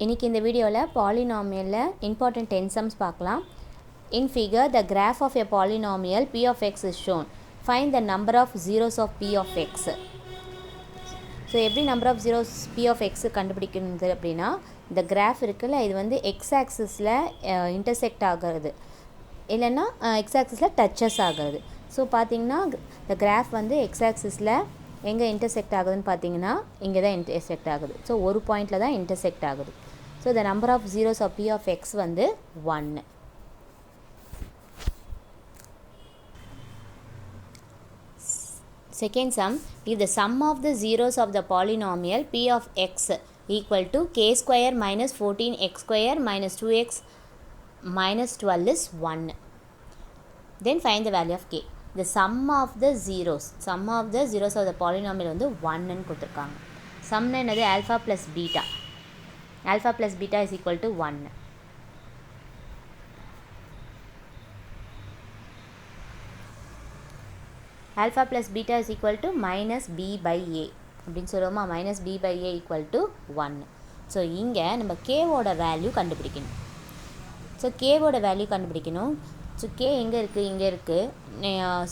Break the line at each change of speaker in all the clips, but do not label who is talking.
இன்னைக்கு இந்த வீடியோவில் பாலினாமியலில் important 10 sums பார்க்கலாம். In figure, the graph of a polynomial p of x is shown. Find the number of zeros of p of x. So எப்படி number of zeros p of x கண்டுபிடிக்கிறது அப்படின்னா, இந்த graph இருக்குல்ல, இது வந்து X ஆக்சிஸில் intersect ஆகிறது, இல்லைன்னா X ஆக்சிஸில் duchess ஆகிறது. ஸோ பார்த்தீங்கன்னா இந்த கிராஃப் வந்து எக்ஸ் ஆக்சிஸில் எங்கே இன்டர்செக்ட் ஆகுதுன்னு பார்த்தீங்கன்னா இங்கே தான் இன்டர்செக்ட் ஆகுது. ஸோ ஒரு பாயிண்டில் தான் இன்டர்செக்ட் ஆகுது. So the number of zeros of p of x வந்து 1. Second sum, if the sum of the zeros of the polynomial p of x equal to k square minus 14x square minus 2x minus 12 is 1, then find the value of k. The sum of the zeros of the polynomial வந்து 1 ன்னு கொடுத்துருக்காங்க. சம்னா என்னது? alpha plus beta. Alpha plus beta is equal to 1. Alpha plus beta is equal to minus b by a. அப்படின்னு சொல்லுவோமா? minus b by a equal to 1. So இங்கே நம்ம k-ஓட value கண்டுபிடிக்கணும். So k-ஓட value கண்டுபிடிக்கணும். ஸோ k எங்கே இருக்குது? இங்கே இருக்குது.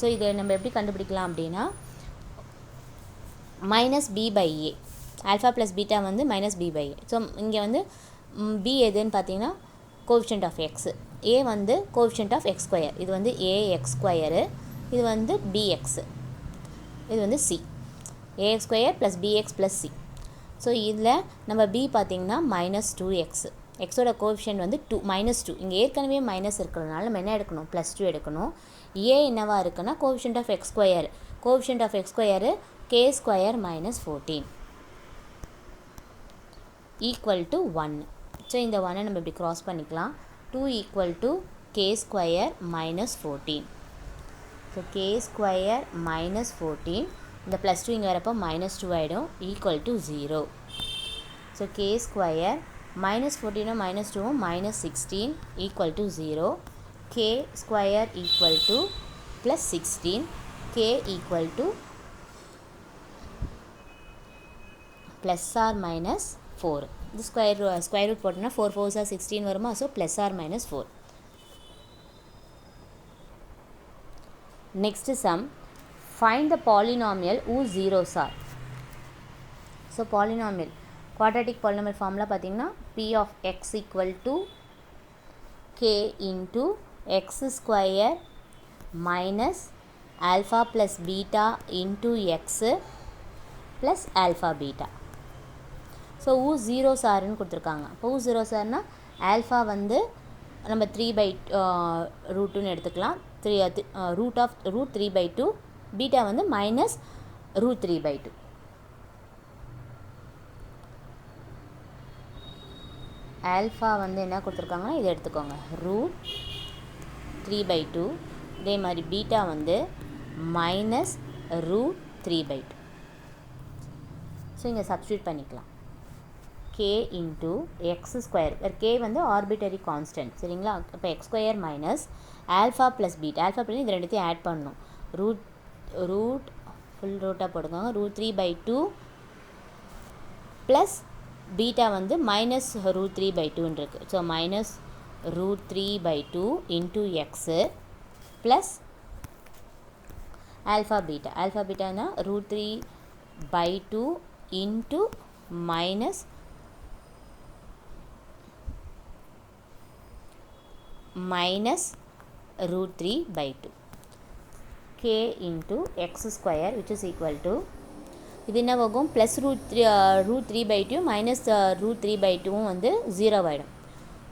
ஸோ இதை நம்ம எப்படி கண்டுபிடிக்கலாம் அப்படின்னா, minus b by a. Alpha plus beta வந்து minus b by a. So இங்கே வந்து b எதுன்னு பார்த்தீங்கன்னா கோஎஃபிஷியன்ட் ஆஃப் எக்ஸ், a வந்து கோஎஃபிஷியன்ட் ஆஃப் எக்ஸ் ஸ்கொயர், இது வந்து ax ஸ்கொயரு, இது வந்து bx, இது வந்து c, ax square plus bx plus c. So இதில் நம்ம b பார்த்திங்கன்னா மைனஸ் 2x, எக்ஸோட கோஎஃபிஷியன்ட் வந்து மைனஸ் 2. இங்கே ஏற்கனவே மைனஸ் இருக்கிறதுனால நம்ம என்ன எடுக்கணும்? ப்ளஸ் 2 எடுக்கணும். a என்னவா இருக்குன்னா coefficient of x square, coefficient of x square k square minus 14 equal to 1. So இந்த 1 நம்ம இப்படி க்ராஸ் பண்ணிக்கலாம். 2 equal to k square minus 14. So k square minus 14, இந்த ப்ளஸ் 2 இங்கே வரப்போ மைனஸ் 2 ஆகிடும், equal to 0. So k square minus 14 minus 2 minus 16 equal to 0. k square equal to plus 16, k equal to plus or minus 4. இது square root போட்டோம்னா 4 4s are 16 வருமா? So plus or minus 4. Next sum, find the polynomial whose zeros are. So polynomial quadratic polynomial formula பார்த்தீங்கன்னா p of x equal to k into x square minus alpha plus beta into x plus alpha beta. So whose zeros areன்னு கொடுத்துருக்காங்க. இப்போ whose zeros areனா alpha வந்து நம்ம 3/√2ன்னு எடுத்துக்கலாம், root 3/2, beta வந்து minus root 3/2. Alpha வந்து என்ன கொடுத்துருக்காங்கன்னா இதை எடுத்துக்கோங்க, ரூட் 3/2. இதே மாதிரி பீட்டா வந்து மைனஸ் ரூட் 3/2. ஸோ இங்கே சப்ஸ்டியூட் பண்ணிக்கலாம். k into x square, k வந்து ஆர்பிட்டரி கான்ஸ்டன்ட், சரிங்களா? இப்போ x square minus alpha plus beta, alpha plus இது ரெண்டுத்தையும் ஆட் பண்ணணும். ரூட் ஃபுல் ரூட்டாக போட்டுக்கோங்க, ரூட் 3/2 ப்ளஸ் பீட்டா வந்து மைனஸ் ரூட் 3/2ன்னு இருக்குது. So minus root 3/2 into x plus alpha பீட்டானா root 3/2 into minus root 3/2, k into x square which is equal to, இது என்ன ஆகும்? ப்ளஸ் ரூட் 3/2 மைனஸ் ரூட் 3/2 வந்து 0 ஆகிடும்.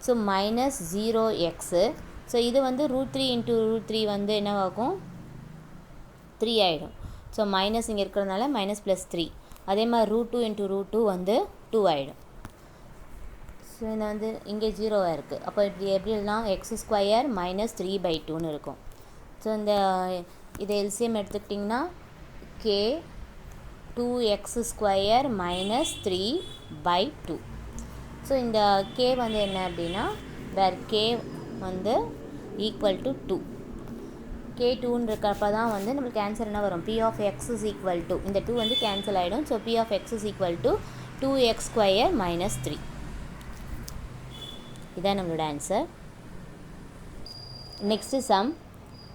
So minus 0x. ஸோ இது வந்து ரூட் 3 இன்ட்டு ரூட் 3 வந்து என்ன ஆகும்? 3 ஆகிடும். ஸோ மைனஸ் இங்கே இருக்கிறதுனால மைனஸ் ப்ளஸ் 3. அதே மாதிரி ரூட் 2 இன்ட்டு ரூட் 2 வந்து 2 ஆகிடும். ஸோ இந்த வந்து இங்கே 0 இருக்குது. அப்போ இப்படி எப்படி எழுதலாம்? எக்ஸ் ஸ்கொயர் மைனஸ் 3/2ன்னு இருக்கும். ஸோ இந்த இதை எல்சிஎம் எடுத்துக்கிட்டிங்கன்னா K 2x square minus 3/2. So இந்த கே வந்து என்ன அப்படின்னா, வேர் கே வந்து ஈக்குவல் டு 2, k 2ன்னு இருக்கிறப்ப தான் வந்து நம்மளுக்கு ஆன்சர் என்ன வரும்? p of x is equal to, இந்த 2 வந்து கேன்சல் ஆகிடும். So p of x is equal to 2x square minus 3. இதான் நம்மளோட answer. Next sum.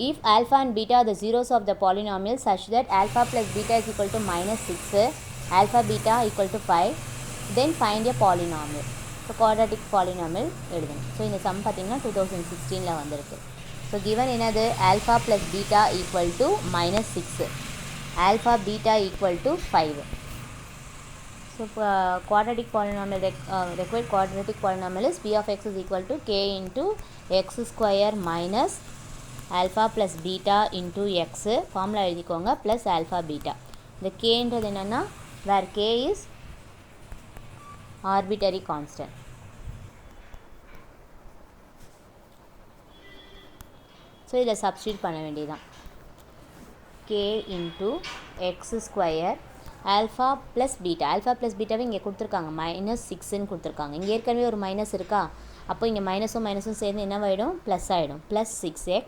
If alpha and beta are the zeros of the polynomial such that alpha plus beta is equal to minus 6, alpha beta equal to 5, then find a polynomial. So quadratic polynomial எழுதணும். So இந்த some பார்த்திங்கன்னா 2016 வந்திருக்கு. So given என்னது alpha plus beta equal to minus 6, alpha beta equal to 5. So quadratic polynomial required quadratic polynomial is p of x is equal to k into x square minus alpha plus beta into x formula எழுதிக்கோங்க plus alpha beta. இந்த k என்றது என்னன்னா where k is arbitrary constant. So இதில் substitute பண்ண வேண்டியதான். k into x square alpha plus beta. alpha plus betaவை இங்கே கொடுத்துருக்காங்க minus 6ன்னு கொடுத்துருக்காங்க. இங்கே ஏற்கனவே ஒரு மைனஸ் இருக்கா, அப்போ இங்கே மைனஸும் மைனஸும் சேர்ந்து என்னவாயிடும் ப்ளஸ் ஆகிடும். Plus 6x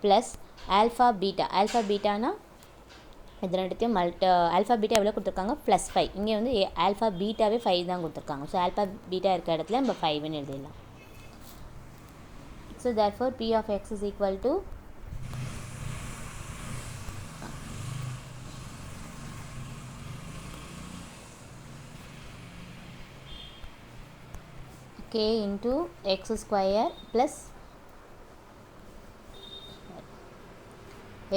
plus alpha beta. Alpha பீட்டானா இது ரெண்டுத்தையும் ஆல்ஃபா பீட்டா எவ்வளோ கொடுத்துருக்காங்க ப்ளஸ் 5. இங்கே வந்து ஆல்ஃபா பீட்டாவே 5 தான் கொடுத்துருக்காங்க. ஸோ ஆல்ஃபா பீட்டா இருக்க இடத்துல நம்ம 5ன்னு எழுதிடலாம். So therefore p of x is equal to k into x square plus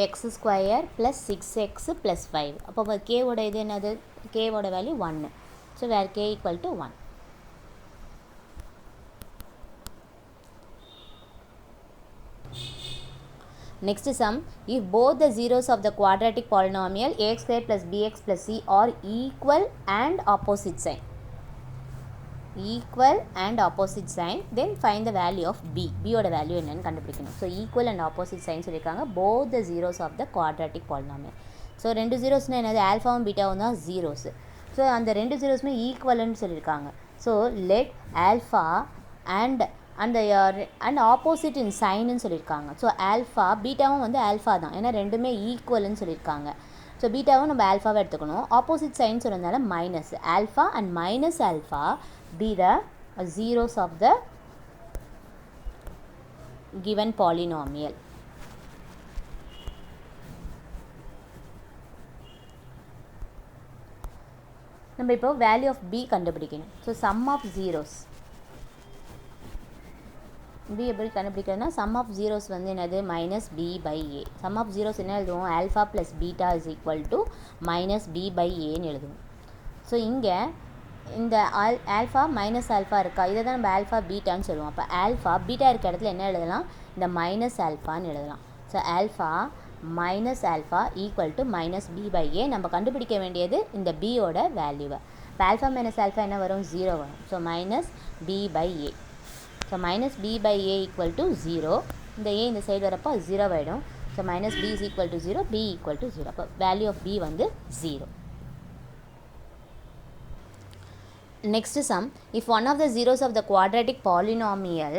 x square plus 6x plus 5. அப்போ k ஓட இது என்னது, k ஓட value 1. So where k equal to 1. Next sum. If both the zeros of the quadratic polynomial ax square plus bx plus c are equal and opposite sign, then find the value of b. b ஓட value என்னன்னு கண்டுபிடிக்கணும். So equal and opposite sign சொல்லியிருக்காங்க both the zeros of the quadratic polynomial. So ரெண்டு ஜீரோஸ்னால் என்னது ஆல்ஃபாவும் பீட்டாவும் தான் zeros. So அந்த ரெண்டு ஜீரோஸுமே ஈக்குவல்னு சொல்லியிருக்காங்க. So let alpha and opposite in சைனுன்னு சொல்லியிருக்காங்க. ஸோ ஆல்ஃபா பீட்டாவும் வந்து ஆல்ஃபா தான், ஏன்னா ரெண்டுமே ஈக்குவல்னு சொல்லியிருக்காங்க. ஸோ பீட்டாவும் நம்ம ஆல்ஃபாவை எடுத்துக்கணும். ஆப்போசிட் சைன் சொல்கிறதுனால minus alpha and minus alpha be the zeros of the given polynomial. நம்ம இப்போ value of b கண்டுபிடிக்கணும். So sum of zeros b எப்படி கண்டுபிடிக்கிறதுனா sum of zeros வந்து என்னது minus b by a. sum of zeros என்ன எழுதுவோம், alpha plus beta is equal to minus b by aன்னு எழுதுவோம். So இங்கே இந்த ஆல்ஃபா மைனஸ் ஆல்ஃபா இருக்கா, இதை தான் நம்ம ஆல்ஃபா பீட்டான்னு சொல்லுவோம். அப்போ ஆல்ஃபா பீட்டா இருக்க இடத்துல என்ன எழுதலாம், இந்த மைனஸ் ஆல்ஃபான்னு எழுதலாம். So alpha minus alpha equal to minus b by a. நம்ம கண்டுபிடிக்க வேண்டியது இந்த பியோட வேல்யூவை. இப்போ ஆல்ஃபா மைனஸ் ஆல்ஃபா என்ன வரும், 0 வரும். So minus b by a. So minus b by a equal to 0. இந்த ஏ இந்த சைடு வரப்போ 0 ஆகிடும். So minus b is equal to 0, b equal to 0. அப்போ வேல்யூ ஆஃப் பி வந்து 0. Next sum. If one of the zeros of the quadratic polynomial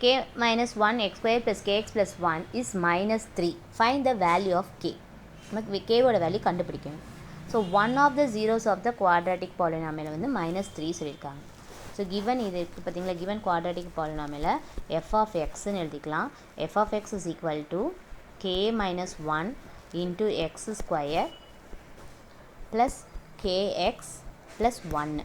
k minus 1 x square plus kx plus 1 is minus 3, find the value of k. நமக்கு k ஓட value கண்டுபிடிக்கணும். So one of the zeros of the quadratic polynomial வந்து minus 3 சொல்லியிருக்காங்க. So given இது இருக்குது பார்த்தீங்களா, given quadratic பாலினாமியலை f of xன்னு எழுதிக்கலாம். f of x is equal to k minus 1 into x square plus kx plus 1.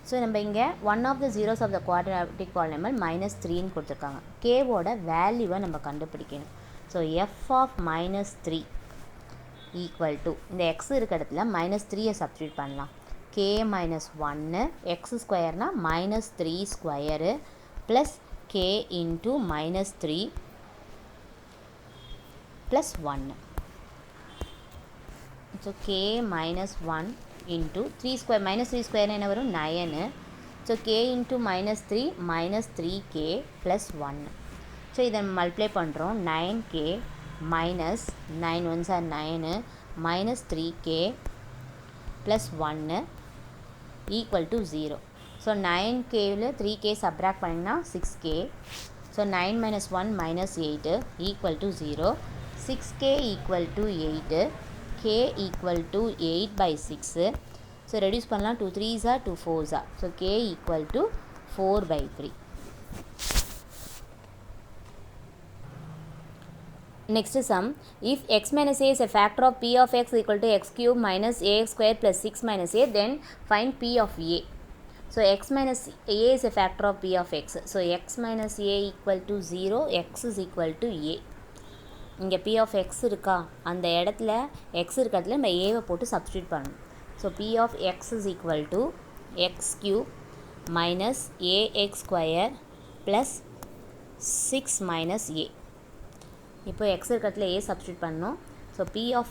So நம்ம இங்கே one of the zeros of the quadratic polynomial minus 3ன்னு கொடுத்துருக்காங்க. கேவோட வேல்யூவை நம்ம கண்டுபிடிக்கணும். So f of minus 3 equal to இந்த எக்ஸ் இருக்க இடத்துல மைனஸ் 3யை சப்ஸ்டியூட் பண்ணலாம். கே மைனஸ் 1 எக்ஸ் ஸ்கொயர்னால் minus 3 square plus k into minus 3 plus 1. So k minus 1 into 3 square minus 3 square என்ன வரும் 9. so k into minus 3 minus 3k plus 1. so இதை multiply பண்ணுறோம். 9k minus 9 ones are 9 minus 3k plus 1 equal to 0. so 9kல 3k subtract பண்ணிங்கன்னா 6k. so 9 minus 1 minus 8 equal to 0. 6k equal to 8. k equal to 8 by 6. So reduce பண்ணலாம். 2 3s are 2 4s are. So k equal to 4/3. Next sum, if x minus a is a factor of p of x equal to x cube minus ax square plus 6 minus a, then find p of a. So x minus a is a factor of p of x. So x minus a equal to 0, x is equal to a. இங்கே p of x இருக்கா, அந்த இடத்துல x இருக்கிறதுல நம்ம a போட்டு substitute பண்ணணும். So p of x is equal to x cube minus ax square plus 6 minus a. இப்போ x இருக்கிறதுல a சப்ஸ்டியூட் பண்ணணும். ஸோ p of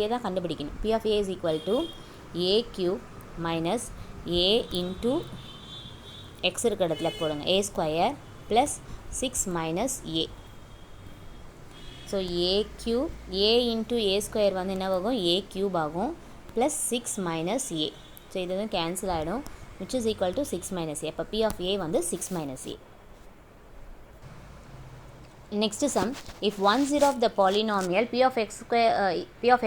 a தான் கண்டுபிடிக்கணும். p of a is equal to a cube minus a into x இருக்கிற இடத்துல போடுங்க a square plus 6 minus a. So a cube a into a square வந்து என்ன ஆகும், a cube ஆகும் plus 6 minus a. ஸோ இது வந்து கேன்சல் ஆகிடும், which is equal to 6 minus a. அப்போ p of a வந்து 6 minus a. Next sum, if 1 0 of the polynomial p of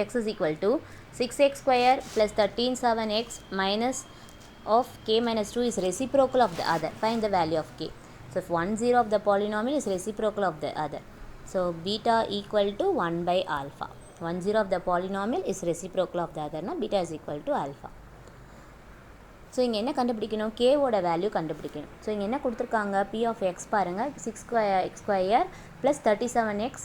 x is equal to 6x square plus 13 7x minus of k minus 2 is reciprocal of the other, find the value of k. So if 1 0 of the polynomial is reciprocal of the other, so beta equal to 1 by alpha. 1 0 of the polynomial is reciprocal of the other, na beta is equal to alpha. So இங்கே என்ன கண்டுபிடிக்கணும், கேவோட value கண்டுபிடிக்கணும். So இங்கே என்ன கொடுத்துருக்காங்க, p of x பாருங்கள் 6x square plus 37x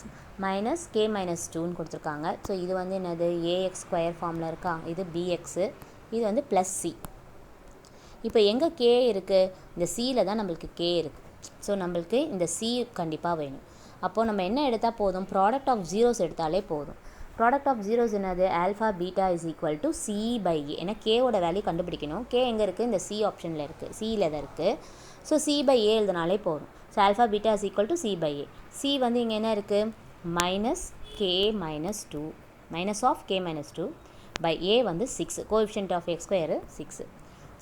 minus k minus 2ன்னு கொடுத்துருக்காங்க. So இது வந்து என்னது, ax square ஃபார்மில் இருக்கா, இது bx, இது வந்து ப்ளஸ் c. இப்போ எங்கே k இருக்குது, இந்த cயில் தான் நம்மளுக்கு k இருக்குது. ஸோ நம்மளுக்கு இந்த c கண்டிப்பாக வேணும். அப்போது நம்ம என்ன எடுத்தால் போதும், ப்ராடக்ட் ஆஃப் ஜீரோஸ் எடுத்தாலே போதும். ப்ராடக்ட் ஆஃப் ஜீரோஸ் என்னது, alpha beta is equal to c by a. ஏன்னா கேவோட வேல்யூ கண்டுபிடிக்கணும். கே எங்கே இருக்குது, இந்த சி ஆப்ஷனில் இருக்குது, சியில் தான் இருக்குது. ஸோ சி பை ஏ எழுதினாலே போதும். So alpha beta is equal to c by a. C வந்து இங்கே என்ன இருக்குது, minus k minus 2, minus of k minus 2 by a வந்து 6, coefficient of x square 6.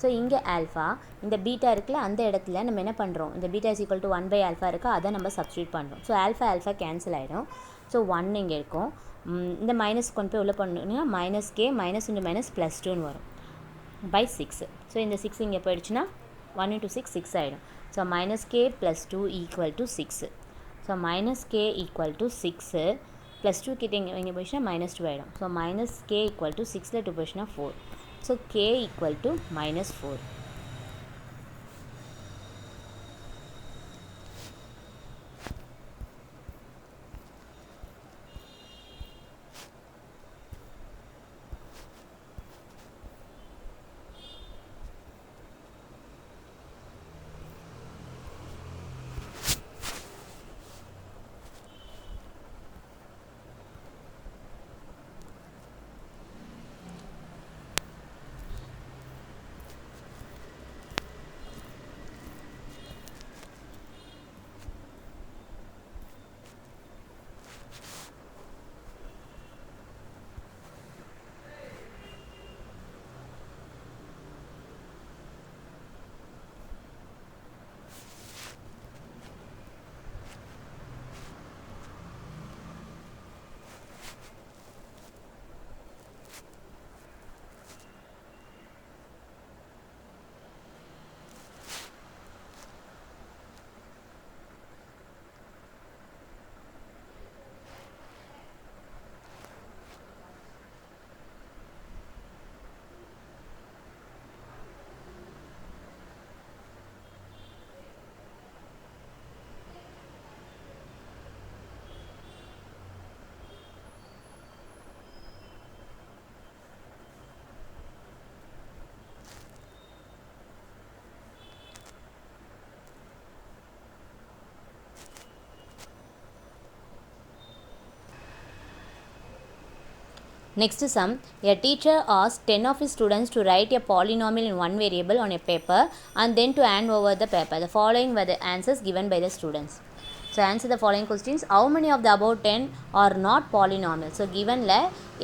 So இங்கே ஆல்ஃபா, இந்த பீட்டா இருக்குல்ல, அந்த இடத்துல நம்ம என்ன பண்ணுறோம், இந்த beta is equal to 1 by alpha இருக்கா, அதை நம்ம சப்ஸ்டியூட் பண்ணுறோம். ஸோ ஆல்ஃபா கேன்சல் ஆகிடும். ஸோ 1 இங்கே இருக்கும். இந்த மைனஸ் கொண்டு போய் உள்ள பண்ணணுன்னா minus k minus into minus plus 2ன்னு வரும் பை 6. ஸோ இந்த 6 இங்கே போயிடுச்சுன்னா 1 into 6 6 ஆகிடும். So minus k plus 2 equal to 6. So minus k equal to 6 plus 2 கிட்ட இங்கே போயிடுச்சுன்னா மைனஸ் 2 ஆகிடும். So minus k equal to 6ல் 2 போயிடுச்சுன்னா 4. So k equal to minus 4. Next sum, a teacher asked 10 of his students to write a polynomial in one variable on a paper and then to hand over the paper. The following were the answers given by the students. So answer the following questions. How many of the above 10 are not polynomial? So givenல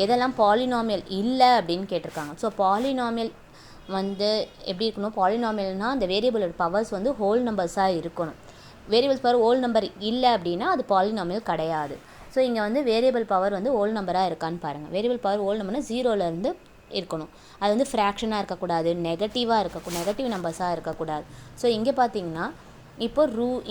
எதெல்லாம் polynomial இல்லை அப்படின்னு கேட்டிருக்காங்க. So polynomial வந்து எப்படி இருக்கணும், polynomialனால் அந்த வேரியபிளோட powers வந்து whole நம்பர்ஸாக இருக்கணும். வேரியபிள்ஸ் பவர் ஹோல் நம்பர் இல்லை அப்படின்னா அது polynomial கிடையாது. ஸோ இங்கே வந்து வேரியபிள் பவர் வந்து ஹோல் நம்பராக இருக்கான்னு பாருங்கள். வேரியபிள் பவர் ஹோல் நம்பர்னா 0லேருந்து இருக்கணும். அது வந்து ஃப்ராக்ஷனாக இருக்கக்கூடாது, நெகட்டிவ் நம்பர்ஸாக இருக்கக்கூடாது. ஸோ இங்கே பார்த்தீங்கன்னா இப்போ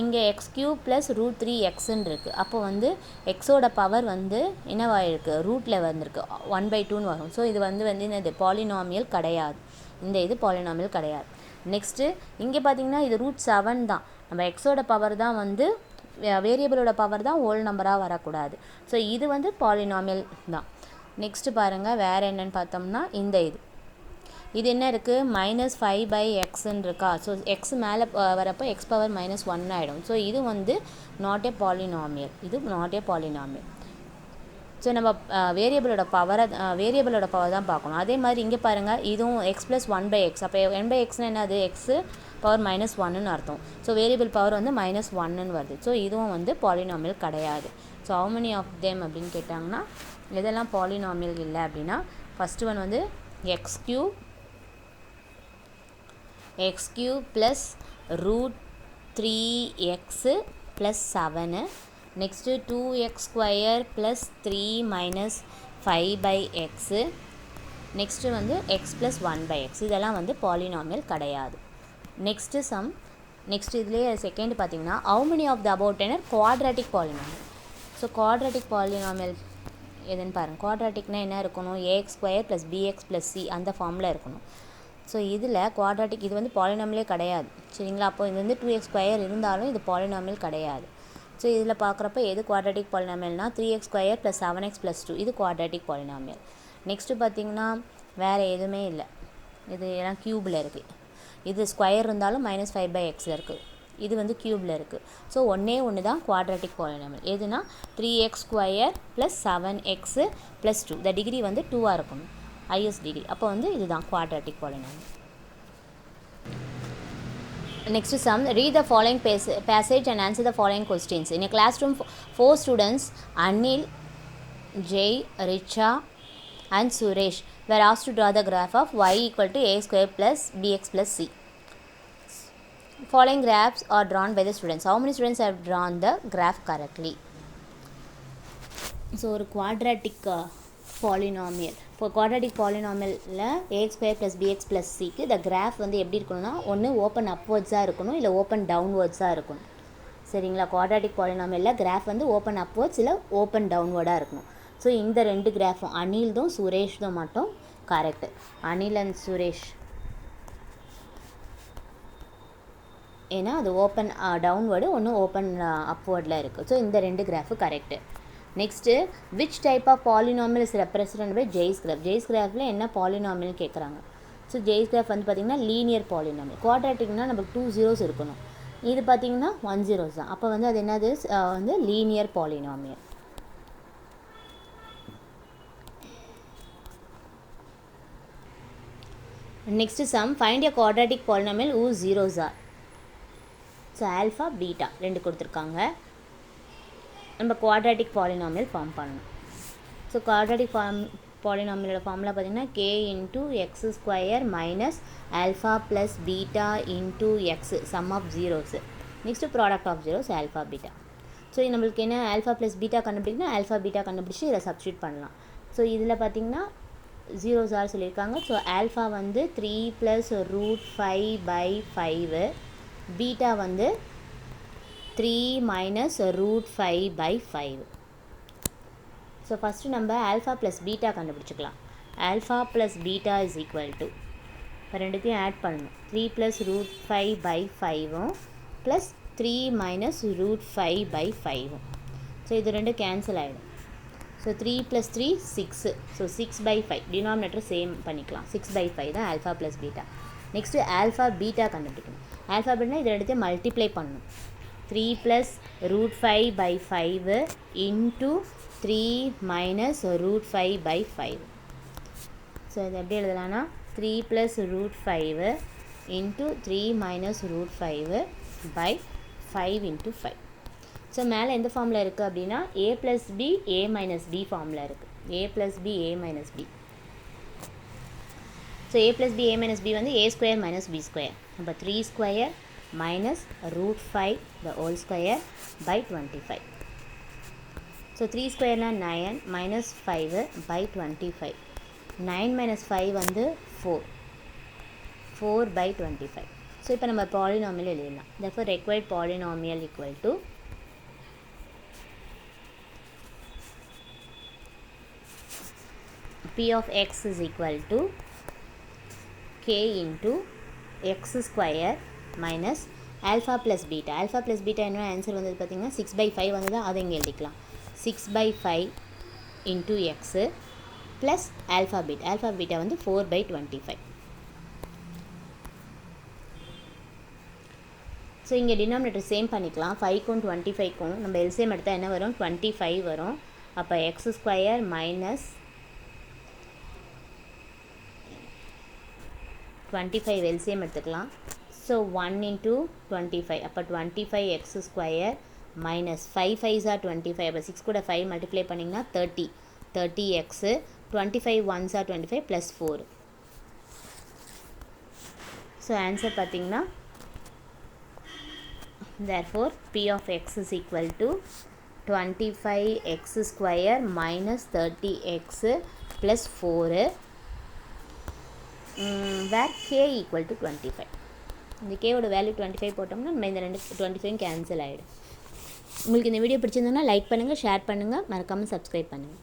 இங்கே x³ + √3x இருக்குது. அப்போ வந்து எக்ஸோட பவர் வந்து என்னவாயிருக்கு, ரூட்டில் வந்திருக்கு, 1/2ன்னு வரும். ஸோ இது வந்து என்னது பாலினாமியல் கிடையாது. இந்த இது பாலினாமியல் கிடையாது. நெக்ஸ்ட்டு இங்கே பார்த்தீங்கன்னா இது √7 தான். நம்ம எக்ஸோட பவர் தான் வந்து வேரியபிளோட பவர் தான் ஹோல் நம்பராக வரக்கூடாது. ஸோ இது வந்து பாலினாமியல் தான். நெக்ஸ்ட்டு பாருங்கள் வேறு என்னென்னு பார்த்தோம்னா இது என்ன இருக்குது, -5/xன்னு இருக்கா. ஸோ எக்ஸ் மேலே வரப்போ எக்ஸ் பவர் -1 ஆகிடும். ஸோ இது வந்து நாட் ஏ பாலினாமியல். ஸோ நம்ம வேரியபிளோட பவர் தான் பார்க்கணும். அதே மாதிரி இங்கே பாருங்கள் இதுவும் x + 1/x. அப்போ 1/xனால் என்னது, எக்ஸு பவர் -1ன்னு அர்த்தம். ஸோ வேரியபிள் பவர் வந்து -1ன்னு வருது. ஸோ இதுவும் வந்து பாலினாமியல் கிடையாது. So how many of them அப்படின்னு கேட்டாங்கன்னா எதெல்லாம் பாலினாமியல் இல்லை அப்படின்னா ஃபஸ்ட்டு ஒன் வந்து x³ + √3x + 7. Next 2x² + 3 - 5/x. Next வந்து x + 1/x. இதெல்லாம் வந்து பாலினாமியல் கிடையாது. நெக்ஸ்ட் இதுலேயே செகண்ட் பார்த்தீங்கன்னா how many of the above ten are quadratic polynomial. So quadratic polynomial எதுன்னு பாருங்கள். குவாட்ராட்டிக்னால் என்ன இருக்கணும், ax² + bx + c அந்த ஃபார்மில் இருக்கணும். ஸோ இதில் குவாட்ராட்டிக் இது வந்து பாலினாமியலே கிடையாது. சரிங்களா. அப்போ இது வந்து 2x² இருந்தாலும் இது பாலினாமியல் கிடையாது. ஸோ இதில் பார்க்குறப்ப எது குவாட்ராட்டிக் பாலினாமியல்னால் 3x² + 7x + 2 இது குவாட்ராட்டிக் பாலினாமியல். நெக்ஸ்ட்டு பார்த்திங்கன்னா வேறு எதுவுமே இல்லை. இது எல்லாம் க்யூபில் இருக்குது. இது ஸ்கொயர் இருந்தாலும் -5/xல் இருக்குது. இது வந்து க்யூபில் இருக்குது. ஸோ ஒன்று தான் குவாட்ராட்டிக் பாலினாமியல். எதுனா 3x² + 7x + 2. இந்த டிகிரி வந்து 2ஆக இருக்கணும், highest degree. அப்போ வந்து இதுதான் quadratic polynomial. Next sum, read the following passage and answer the following questions. In a classroom, 4 students, Anil, Jay, Richa and Suresh were asked to draw the graph of y = a² + bx + c. Following graphs are drawn by the students. How many students have drawn the graph correctly? So ஒரு quadratic polynomial. இப்போ quadratic பாலினாமியலில் ax² + bx + cக்கு இந்த graph வந்து எப்படி இருக்கணும்னா ஒன்று open அப்வர்ட்ஸாக இருக்கணும், இல்லை open டவுன்வர்ட்ஸாக இருக்கணும். சரிங்களா. குவாட்ராட்டிக் பாலினாமியலில் கிராஃப் வந்து ஓப்பன் அப்வர்ட்ஸ் இல்லை ஓப்பன் டவுன்வர்டாக இருக்கணும். ஸோ இந்த ரெண்டு கிராஃபும் அனில்தும் சுரேஷ்தும் மட்டும் கரெக்டு. அனில் அண்ட் சுரேஷ் ஏன்னா அது ஓப்பன் டவுன்வர்டு, ஒன்று ஓப்பன் அப்வர்டில் இருக்குது. ஸோ இந்த ரெண்டு graph correct. Next which type of polynomial is represent by ஜெய்ஸ் கிராஃப். ஜெய்ஸ் கிராஃபில் என்ன பாலினாமியல் கேட்குறாங்க. ஸோ ஜெய்ஸ் கிராஃப் வந்து பார்த்திங்கன்னா லீனியர் பாலினாமியல். குவாட்ராட்டிக்னால் நமக்கு 2 zeros இருக்கணும், இது பார்த்திங்கன்னா 1 zeros தான். அப்போ வந்து அது என்னது வந்து linear polynomial. Next sum, find a quadratic polynomial whose zeros are. So alpha beta ரெண்டு கொடுத்துருக்காங்க. நம்ம குவாட்ராட்டிக் பாலினாமியல் ஃபார்ம் பண்ணணும். ஸோ குவாட்ராட்டிக் பாலினாமியலோட ஃபார்முலா பார்த்திங்கன்னா k × x² - alpha + beta × x sum of zeros. Next product of zeros alpha beta. So நம்மளுக்கு என்ன alpha + beta கண்டுபிடிக்கணும், alpha beta கண்டுபிடிச்சி இதை சப்ஸ்டியூட் பண்ணலாம். ஸோ இதில் பார்த்திங்கன்னா ஜீரோஸ் ஆர் சொல்லியிருக்காங்க. ஸோ ஆல்ஃபா வந்து 3 + √5/5, பீட்டா வந்து 3 - √5/5. ஸோ ஃபஸ்ட்டு நம்ம ஆல்ஃபா + பீட்டா கண்டுபிடிச்சிக்கலாம். Alpha + beta is equal to, இப்போ ரெண்டுத்தையும் ஆட் பண்ணணும், 3 + √5/5 + 3 - √5/5. ஸோ இது ரெண்டு கேன்சல் ஆகிடும். ஸோ 3 + 3 6. ஸோ 6/5 டினாமினேட்டர் சேம் பண்ணிக்கலாம். 6/5 தான் alpha + beta. Next alpha beta கண்டுபிடிக்கணும். ஆல்ஃபா பீட்டா இது ரெண்டுத்தையும் மல்டிப்ளை பண்ணணும். 3 + √5/5 × 3 - √5/5. ஸோ இது எப்படி எழுதலாம்னா 3 + √5 × 3 - √5/5 × 5. ஸோ மேலே எந்த ஃபார்மில் இருக்குது அப்படின்னா a + b a - b ஃபார்மில் இருக்குது. a + b a - b. So a + b a - b வந்து a² - b². அப்போ 3² - √5 the whole square by 25. So 3² 9 - 5/25. 9 minus 5 வந்து 4 by 25. ஸோ இப்போ நம்ம பாலினாமியல் எழுதலாம். therefore required polynomial equal to p of x is equal to k into x square minus alpha plus beta. alpha plus beta என்ன answer வந்தது பார்த்தீங்கன்னா 6/5 வந்தது. அதை இங்கே எழுதிக்கலாம். 6/5 into x plus alpha beta. alpha beta வந்து 4/25. So இங்கே denominator same பண்ணிக்கலாம். 5க்கும் 25க்கும் நம்ம எல்சிஎம் எடுத்தால் என்ன வரும்? 25 வரும். அப்போ எக்ஸ் ஸ்கொயர் மைனஸ் 25 எல்சிஎம் எடுத்துக்கலாம். ஸோ 1 into 25 அப்போ 25 X square minus 5 5s are 25. அப்போ 6 கூட 5 மல்டிப்ளை பண்ணிங்கன்னா 30 x 25 1s are 25 plus 4. So answer பார்த்திங்கன்னா therefore p of x is equal to 25x square minus 30x plus 4 where k equal to 25. இந்த k ஓட value 25 போட்டோம்னா நம்ம இந்த ரெண்டு 25 கேன்சல் ஆகிடும். உங்களுக்கு இந்த வீடியோ பிடிச்சிருந்தோன்னா லைக் பண்ணுங்கள், ஷேர் பண்ணுங்கள், மறக்காமல் சப்ஸ்கிரைப் பண்ணுங்கள்.